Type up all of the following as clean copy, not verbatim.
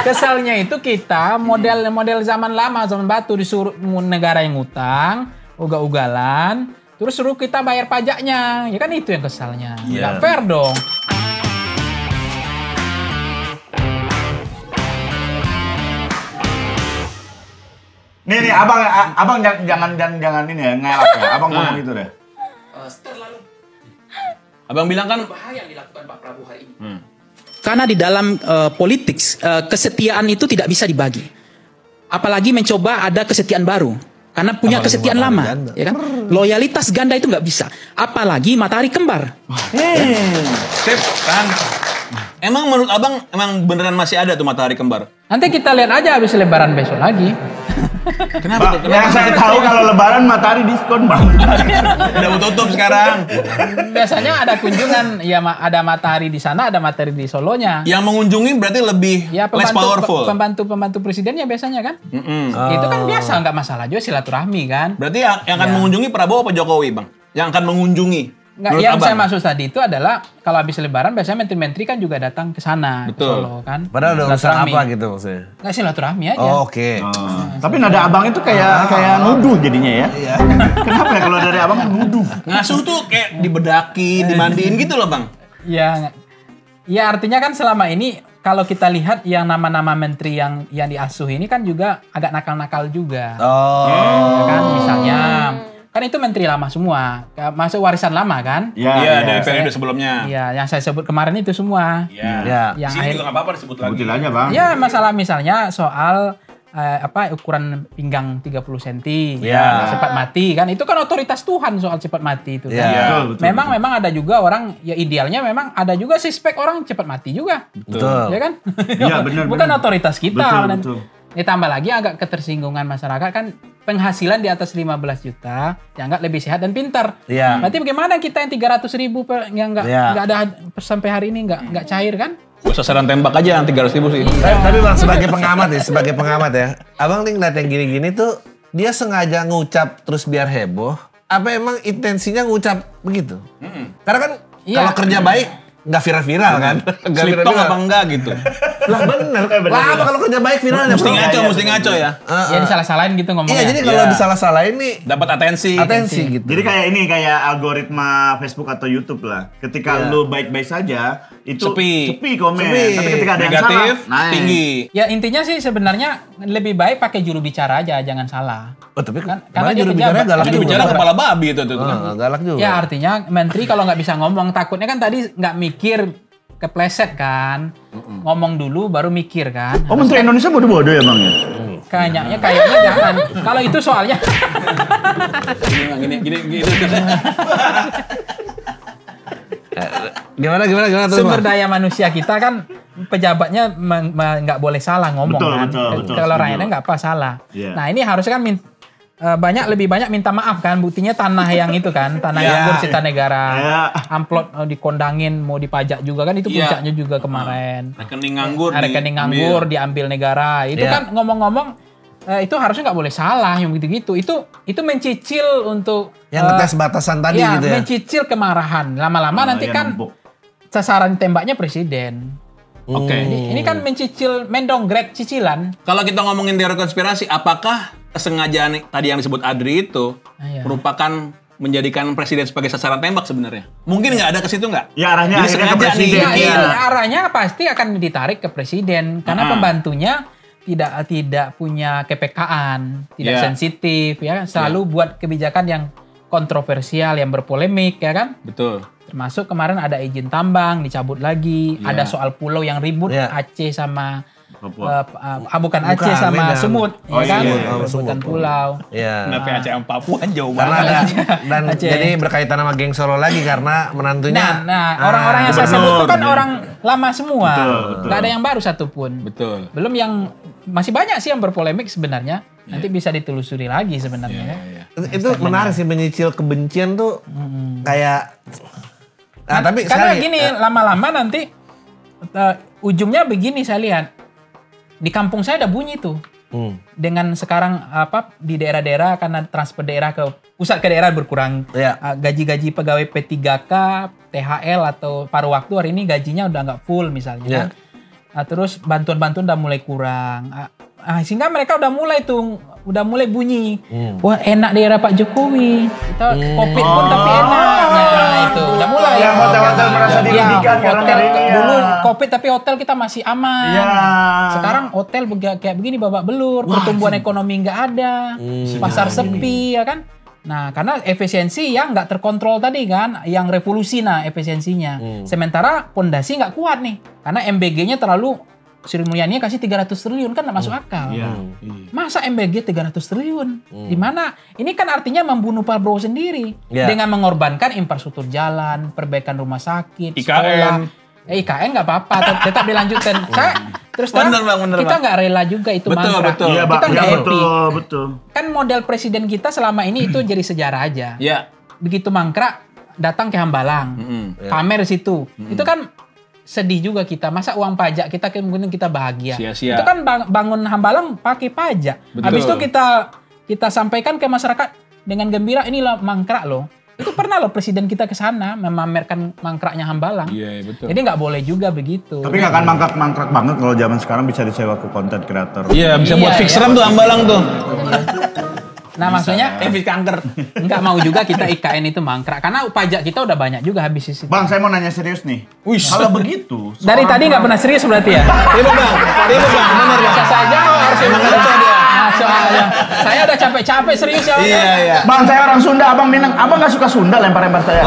Kesalnya itu kita model zaman lama, zaman batu, disuruh negara yang ngutang, ugal-ugalan, terus suruh kita bayar pajaknya. Ya kan itu yang kesalnya. Nggak fair dong. Nih, abang jangan ini ya, ngelak ya. Abang ngomong gitu deh. Terlalu Abang bilang kan bahaya yang dilakukan Pak Prabowo hari ini. Karena di dalam politik kesetiaan itu tidak bisa dibagi. Apalagi mencoba ada kesetiaan baru. Karena punya kesetiaan lama, ya kan? Loyalitas ganda itu nggak bisa. Apalagi matahari kembar. Sip, kan. Emang menurut abang emang beneran masih ada tuh matahari kembar? Nanti kita lihat aja habis lebaran besok lagi. Kenapa tuh? Yang saya tahu kalau lebaran matahari diskon, Bang. Udah mau tutup sekarang. Biasanya ada kunjungan, ya ada matahari di sana, ada matahari di Solonya. Yang mengunjungi berarti lebih Ya less powerful. pembantu presidennya biasanya kan. Itu kan biasa, nggak masalah juga silaturahmi kan. Berarti yang akan mengunjungi Prabowo apa Jokowi, Bang? Yang akan mengunjungi. Nggak, menurut yang abang? saya maksud tadi itu adalah kalau habis lebaran biasanya menteri-menteri kan juga datang ke sana, ke Betul. Solo kan. Padahal ada urusan Silaturahmi. apa gitu maksudnya? Nggak silaturahmi aja. Oh, oke. Tapi nada abang itu kayak nuduh jadinya ya. Kenapa ya kalau dari abang nuduh? Ngasuh tuh kayak dibedaki, dimandiin gitu loh, Bang. Ya artinya kan selama ini kalau kita lihat yang nama-nama menteri yang diasuh ini kan juga agak nakal-nakal juga. Ya kan misalnya kan itu menteri lama semua, masuk warisan lama kan? Iya, dari periode sebelumnya. Iya, yang saya sebut kemarin itu semua. Iya. Yang Sini juga nggak apa-apa disebut lagi. Sebutin aja, Bang. Ya masalah misalnya soal ukuran pinggang 30 cm, cepat mati kan? Itu kan otoritas Tuhan soal cepat mati itu kan. Betul. Memang ada juga orang ya idealnya memang ada juga sih spek orang cepat mati juga. Betul. Ya kan? Iya, benar. Bukan otoritas kita. Betul. Ditambah lagi agak ketersinggungan masyarakat kan penghasilan di atas 15 juta dianggap lebih sehat dan pintar. Iya. Berarti bagaimana kita yang 300.000 yang nggak ada sampai hari ini nggak cair kan? Sasaran tembak aja yang 300.000 sih. Tapi Bang sebagai pengamat ya, Abang nih ngeliat yang gini-gini tuh dia sengaja ngucap terus biar heboh. Apa emang intensinya ngucap begitu? Karena kan kalau kerja baik nggak viral-viral kan? Slip tong apa enggak gitu. Lah bener. Lah apa kalau kerja baik viralnya? Mesti ngaco ya. Ya disalah-salahin gitu ngomongnya. Iya, jadi kalau disalah-salahin nih Dapat atensi. gitu. Jadi kayak algoritma Facebook atau YouTube lah. Ketika lu baik-baik saja, itu sepi komen. Tapi ketika ada yang negatif, salah, naik. tinggi. Ya intinya sih sebenarnya lebih baik pakai juru bicara aja, jangan salah. Oh tapi Karena dia juru pejabat. bicaranya galak Juru juga. bicara kepala babi itu tuh. Galak juga. Ya artinya menteri kalau nggak bisa ngomong takutnya kan tadi nggak mikir kepleset kan. Ngomong dulu baru mikir kan. Oh, Menteri Indonesia bodoh-bodoh ya, Bang ya? Kayaknya jangan. Kalau itu soalnya Gini. Gimana tuh? sumber daya manusia kita kan pejabatnya nggak boleh salah ngomong kan. Betul, Kalau setuju. rakyatnya nggak apa salah. Iya. Nah ini harusnya kan lebih banyak minta maaf kan. Buktinya tanah yang itu kan, tanah Iya. nganggur cita negara, Iya. amplop dikondangin mau dipajak juga kan itu Iya. puncaknya juga kemarin. Rekening nganggur. Rekening nganggur diambil negara. Itu Iya. kan ngomong-ngomong itu harusnya nggak boleh salah yang gitu-gitu. Itu mencicil untuk Yang ngetes batasan tadi ya, gitu ya. mencicil kemarahan. Lama-lama nanti Iya, kan numpuk. sasaran tembaknya presiden. Oke. Ini kan mencicil, mendonggrade cicilan. Kalau kita ngomongin teori konspirasi, apakah kesengajaan tadi yang disebut Adri itu Iya. merupakan menjadikan presiden sebagai sasaran tembak sebenarnya? Mungkin nggak ada ke situ nggak? Ya, arahnya Jadi akhirnya ke sengaja presiden. nih. Ya, Iya. arahnya pasti akan ditarik ke presiden karena pembantunya tidak punya kepekaan, tidak Iya. sensitif ya, selalu buat kebijakan yang kontroversial, yang berpolemik ya kan? Betul. Termasuk kemarin ada izin tambang dicabut lagi, Iya. ada soal pulau yang ribut Iya. Aceh sama Papua. bukan Aceh sama Medan. Sumut, Oh, ya kan? iya, Rebutan pulau. Iya. Kenapa Aceh sama Papua jauh Karena banget? ada dan Aceh. jadi berkaitan sama geng Solo lagi karena menantunya. Orang-orang yang saya sebut itu kan orang lama semua, Betul. nggak ada yang baru satupun. Betul. Belum yang masih banyak sih yang berpolemik sebenarnya. Nanti bisa ditelusuri lagi sebenarnya. ya. Itu menarik sih menyicil kebencian tuh kayak. Nah, tapi Karena sekali- gini, lama-lama nanti ujungnya begini saya lihat. Di kampung saya ada bunyi tuh. Dengan sekarang di daerah-daerah karena transfer daerah ke pusat ke daerah berkurang. Iya. Gaji-gaji pegawai P3K, THL atau paruh waktu hari ini gajinya udah nggak full misalnya. Iya. Kan. Terus bantuan-bantuan udah mulai kurang. Sehingga mereka udah mulai bunyi. Wah, enak di era Pak Jokowi. Kita Covid pun tapi enak. Nah, itu udah mulai. Yang hotel-hotel merasa dirugikan karena hotel, ini ya. dulu Covid tapi hotel kita masih aman. Iya. Sekarang hotel kayak begini babak belur, pertumbuhan ekonomi nggak ada, pasar sepi ya kan. Nah, karena efisiensi yang nggak terkontrol tadi kan, yang revolusi efisiensinya. Sementara pondasi nggak kuat nih, karena MBG-nya terlalu. Sri Mulyani kasih 300 triliun kan nggak masuk akal. Masa MBG 300 triliun? Di mana? Ini kan artinya membunuh Pak Prabowo sendiri dengan mengorbankan infrastruktur jalan, perbaikan rumah sakit, sekolah. IKN nggak apa-apa, tetap dilanjutkan. Terus kita nggak rela juga itu mangkrak. Kita nggak happy. Betul. Kan model presiden kita selama ini itu jadi sejarah aja. Begitu mangkrak, datang ke Hambalang, pamer di situ. Itu kan sedih juga kita. Masa uang pajak kita kemudian kita bahagia. Sia-sia. Itu kan bangun Hambalang pakai pajak. Habis itu kita sampaikan ke masyarakat dengan gembira, inilah mangkrak loh. Itu pernah loh presiden kita ke sana memamerkan mangkraknya Hambalang. Iya, betul. Jadi nggak boleh juga begitu. Tapi nggak akan mangkrak banget kalau zaman sekarang bisa disewa ke content creator. Iya, bisa buat fix rem tuh Hambalang tuh. Nah, maksudnya kanker. Nggak mau juga kita IKN itu mangkrak karena pajak kita udah banyak juga habis isi. Bang, saya mau nanya serius nih. Kalau begitu, dari tadi nggak pernah serius berarti ya? Iya bang, benar bang. Bisa saja harus soalnya saya udah capek-capek serius ya. Iya. Bang, saya orang Sunda, abang Minang. Abang nggak suka Sunda lempar-lempar saya.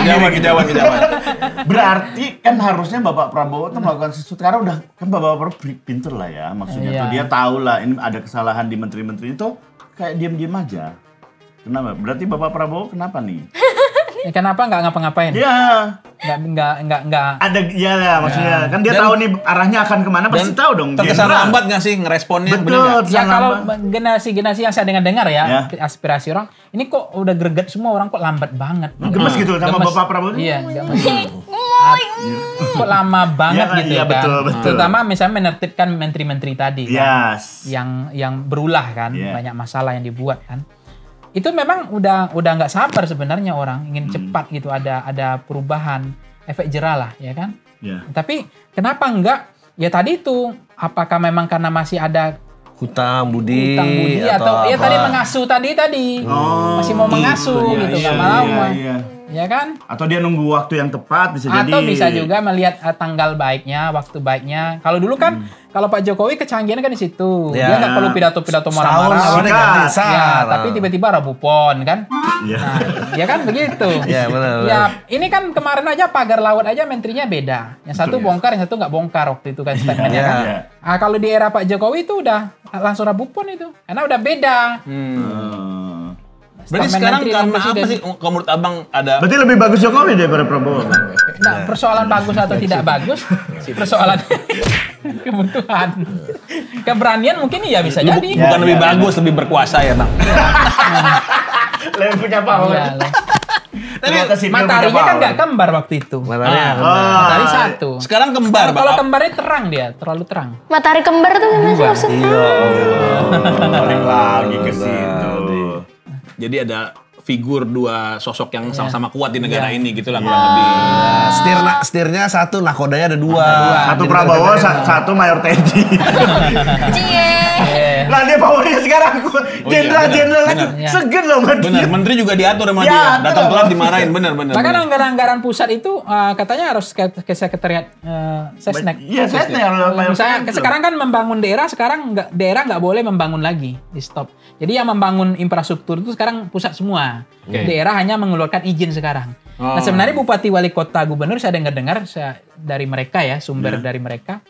Kejauhan. Berarti kan harusnya Bapak Prabowo tuh melakukan sesuatu karena udah kan Bapak Prabowo pinter lah ya, maksudnya tuh dia tahu lah ini ada kesalahan di menteri-menteri itu kayak diam-diam aja. Kenapa? Berarti Bapak Prabowo kenapa nih? Kenapa nggak ngapa-ngapain? Iya. Nggak. Ada ya maksudnya kan dia tahu nih arahnya akan kemana pasti tahu dong. Terkesan lambat nggak sih ngeresponnya? Betul. Ya kalau generasi yang saya dengar ya, aspirasi orang, ini kok udah greget semua orang kok lambat banget. Gemes gitu sama Bapak Prabowo. Iya, gemes. Kok lama banget gitu ya, kan. Betul. Terutama misalnya menertibkan menteri-menteri tadi kan. Yes. Yang berulah kan, banyak masalah yang dibuat kan. Itu memang udah nggak sabar sebenarnya orang ingin cepat gitu ada perubahan, efek jerah lah ya kan. Tapi kenapa enggak? Ya tadi itu apakah memang karena masih ada hutang budi atau ya tadi mengasuh tadi masih mau mengasuh gitu nggak mau ya kan? Atau dia nunggu waktu yang tepat bisa jadi. Atau bisa juga melihat tanggal baiknya, waktu baiknya. Kalau dulu kan, kalau Pak Jokowi kecanggihan kan di situ. Dia nggak perlu pidato-pidato marah-marah. Tapi tiba-tiba Rabu Pon kan. Nah, ya kan begitu. Iya benar. Ya, ini kan kemarin aja pagar laut aja menterinya beda. Yang satu bongkar, yang satu nggak bongkar waktu itu kan statementnya kan. Nah, kalau di era Pak Jokowi itu udah langsung Rabu Pon itu. Karena udah beda. Berarti sekarang karena apa sih kalau menurut abang ada? Berarti lebih bagus Jokowi daripada Prabowo. Nah, persoalan bagus atau tidak bagus, persoalan kebutuhan. Keberanian mungkin iya bisa jadi. Bukan lebih bagus, lebih berkuasa ya bang. Lebih punya power. Tapi mataharinya kan nggak kembar wakti itu. Matahari satu. Sekarang kembar. Kalau kembarnya terang dia, terlalu terang. Matahari kembar tuh gimana sih maksudnya? Balik lagi ke situ. Jadi ada figur dua sosok yang sama-sama kuat di negara ini gitu lah kurang lebih. Setirnya satu, nakodanya ada dua. Satu Prabowo, satu Mayor Teddy. Lah dia powernya sekarang jenderal lagi segen loh sama dia. Bener, menteri juga diatur sama dia. Datang telat dimarahin, bener. Bahkan anggaran pusat itu katanya harus ke sekretariat Sesnek. Iya, Sesnek. Misalnya sekarang kan membangun daerah, sekarang daerah nggak boleh membangun lagi, di stop. Jadi yang membangun infrastruktur itu sekarang pusat semua. Daerah hanya mengeluarkan izin sekarang. Nah sebenarnya bupati, wali kota, gubernur saya dengar dari mereka ya, sumber dari mereka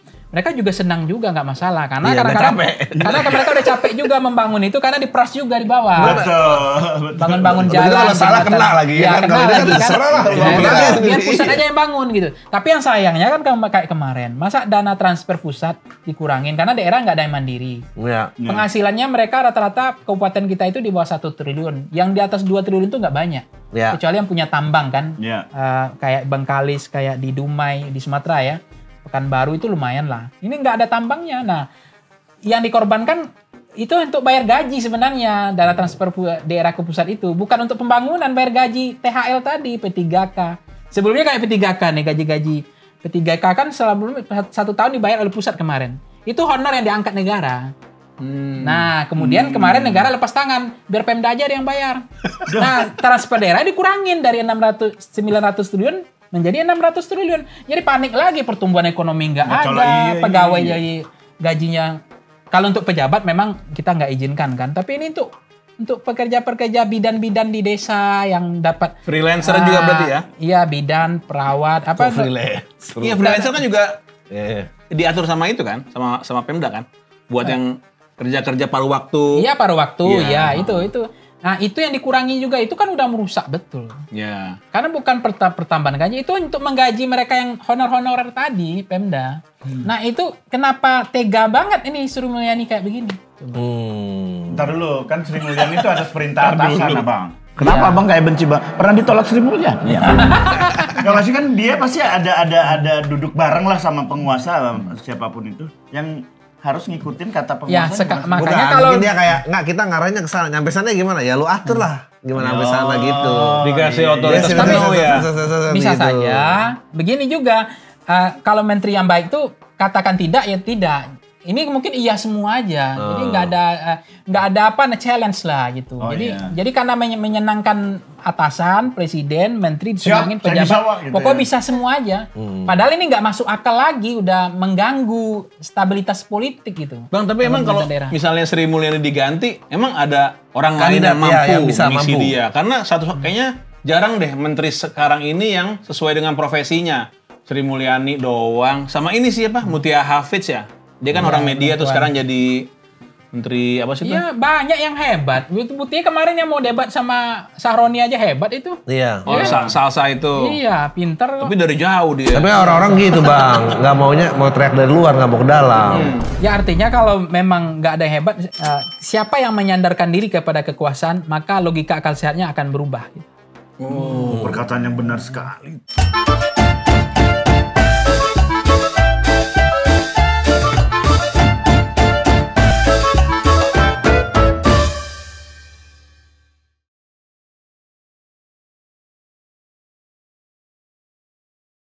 juga senang juga nggak masalah karena kadang-kadang karena mereka udah capek juga membangun itu karena diperas juga di bawah. Betul. Bangun jalan. Kalau salah kena lagi ya. Kena lagi kan. Biar pusat aja yang bangun gitu. Tapi yang sayangnya kan kayak kemarin, masa dana transfer pusat dikurangin karena daerah nggak ada yang mandiri. Penghasilannya mereka rata-rata kabupaten kita itu di bawah 1 triliun. Yang di atas 2 triliun itu nggak banyak. Kecuali yang punya tambang kan. Kayak Bengkalis, kayak di Dumai, di Sumatera ya. Pekanbaru itu lumayan lah. Ini nggak ada tambangnya. Nah, yang dikorbankan itu untuk bayar gaji sebenarnya. Dana transfer daerah ke pusat itu. Bukan untuk pembangunan, bayar gaji THL tadi, P3K. Sebelumnya kayak P3K nih, gaji-gaji P3K kan selama 1 tahun dibayar oleh pusat kemarin. Itu honor yang diangkat negara. Nah, kemudian kemarin negara lepas tangan, biar Pemda aja yang bayar. Nah, transfer daerah dikurangin dari 900 triliun menjadi 600 triliun. Jadi panik lagi, pertumbuhan ekonomi nggak ada, pegawai jadi gajinya. Kalau untuk pejabat memang kita nggak izinkan kan, tapi ini untuk pekerja-pekerja bidan-bidan di desa yang dapat Freelancer juga berarti ya? Iya, bidan, perawat, apa? Freelancer. Iya, freelancer kan juga diatur sama itu kan, sama Pemda kan, buat yang kerja paruh waktu. Iya, paruh waktu, Iya. ya itu. Nah, itu yang dikurangi juga, itu kan udah merusak betul. Ya. Karena bukan pertambahan gaji, itu untuk menggaji mereka yang honor-honorer tadi, Pemda. Nah, itu kenapa tega banget ini Sri Mulyani kayak begini? Ntar dulu, kan Sri Mulyani itu atas perintah atasan, Abang. Kenapa Abang kayak benci Bang? Pernah ditolak Sri Mulyani? Iya. Gak pasti kan dia pasti ada duduk bareng lah sama penguasa siapapun itu yang harus ngikutin kata Ya, penguasa. makanya kalau mungkin dia kayak nggak, kita ngarahnya ke sana. Nyampe sana gimana? Ya lu atur lah. Gimana sampai sana gitu. Dikasih otoritas Dia penuh ya. bisa gitu. saja. Begini juga, kalau menteri yang baik itu katakan tidak ya tidak. Ini mungkin iya semua aja. Jadi nggak ada challenge lah gitu. Jadi karena menyenangkan atasan, presiden, menteri, disenangin pejabat, gitu pokoknya bisa semua aja. Padahal ini nggak masuk akal lagi, udah mengganggu stabilitas politik gitu. Bang, tapi emang kalau misalnya Sri Mulyani diganti, emang ada orang lain Kandidat, yang mampu yang bisa mengisi mampu. dia? Karena kayaknya jarang deh menteri sekarang ini yang sesuai dengan profesinya. Sri Mulyani doang, sama ini siapa? Mutia Hafidz ya? Dia kan orang media tuh sekarang jadi menteri apa sih itu? Iya, banyak yang hebat. Buktinya kemarin yang mau debat sama Sahroni aja hebat itu. Iya. Oh, Salsa itu. Iya, pinter. Tapi dari jauh dia. Tapi orang-orang gitu Bang, nggak mau teriak dari luar, nggak mau ke dalam. Ya artinya kalau memang nggak ada yang hebat, siapa yang menyandarkan diri kepada kekuasaan, maka logika akal sehatnya akan berubah. Perkataan yang benar sekali.